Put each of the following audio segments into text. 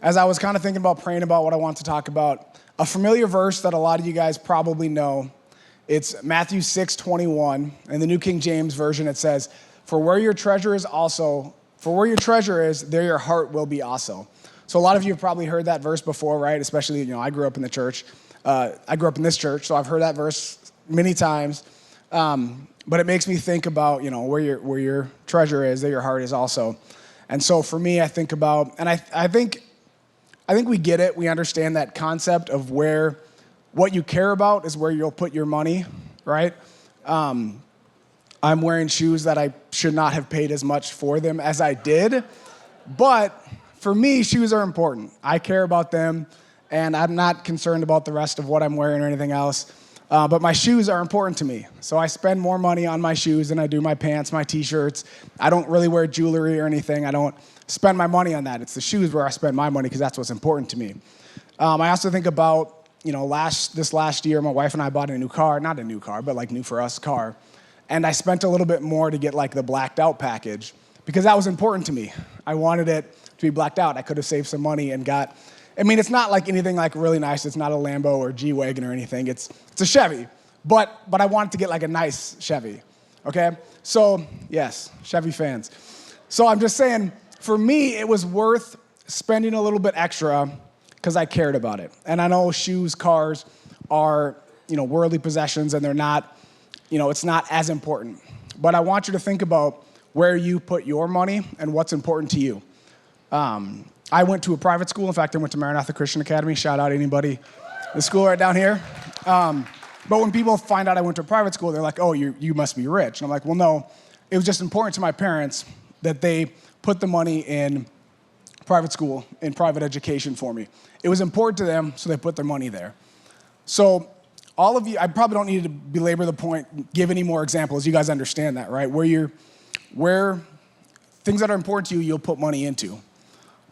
as I was kind of thinking about praying about what I want to talk about, a familiar verse that a lot of you guys probably know, it's Matthew 6:21. In the New King James Version, it says, for where your treasure is, there your heart will be also. So a lot of you have probably heard that verse before, right? Especially, I grew up in the church. I grew up in this church, so I've heard that verse many times. But it makes me think about, where your treasure is, there your heart is also. And so for me, I think about, and I think we get it. We understand that concept of where what you care about is where you'll put your money, right? I'm wearing shoes that I should not have paid as much for them as I did. But for me, shoes are important. I care about them, and I'm not concerned about the rest of what I'm wearing or anything else. But my shoes are important to me. So I spend more money on my shoes than I do my pants, my t-shirts. I don't really wear jewelry or anything. I don't spend my money on that. It's the shoes where I spend my money because that's what's important to me. I also think about, this last year, my wife and I bought a new car. Not a new car, but like new for us car. And I spent a little bit more to get like the blacked out package because that was important to me. I wanted it to be blacked out. I could have saved some money and got, it's not like anything like really nice. It's not a Lambo or G-Wagon or anything. It's a Chevy, but I wanted to get like a nice Chevy, okay? So, yes, Chevy fans. So I'm just saying, for me, it was worth spending a little bit extra because I cared about it. And I know shoes, cars are, worldly possessions, and they're not, it's not as important. But I want you to think about where you put your money and what's important to you. I went to a private school. In fact, I went to Maranatha Christian Academy. Shout out anybody. The school right down here. But when people find out I went to a private school, they're like, oh, you must be rich. And I'm like, well, no. It was just important to my parents that they put the money in private school, in private education for me. It was important to them, so they put their money there. So all of you, I probably don't need to belabor the point, give any more examples. You guys understand that, right? Where things that are important to you, you'll put money into.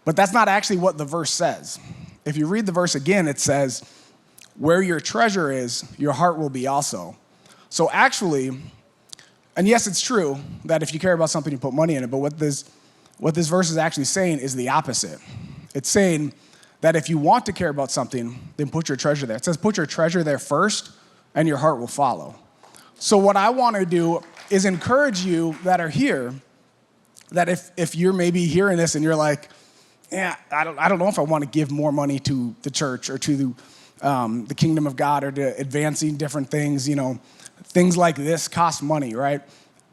But that's not actually what the verse says. If you read the verse again, it says, where your treasure is, your heart will be also. So actually, and yes, it's true that if you care about something, you put money in it, but what this verse is actually saying is the opposite. It's saying that if you want to care about something, then put your treasure there. It says put your treasure there first, and your heart will follow. So what I want to do is encourage you that are here, that if you're maybe hearing this and you're like, yeah, I don't know if I want to give more money to the church or to the kingdom of God or to advancing different things. Things like this cost money, right?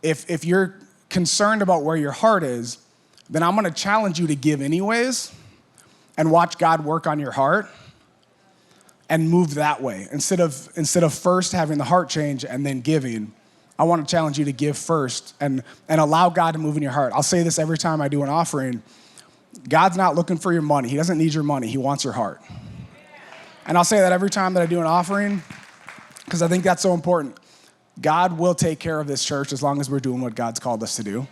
If you're concerned about where your heart is, then I'm going to challenge you to give anyways and watch God work on your heart and move that way. Instead of first having the heart change and then giving, I want to challenge you to give first and allow God to move in your heart. I'll say this every time I do an offering. God's not looking for your money. He doesn't need your money. He wants your heart. And I'll say that every time that I do an offering because I think that's so important. God will take care of this church as long as we're doing what God's called us to do.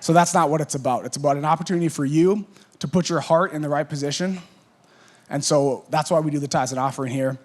So that's not what it's about. It's about an opportunity for you to put your heart in the right position. And so that's why we do the tithes and offering here.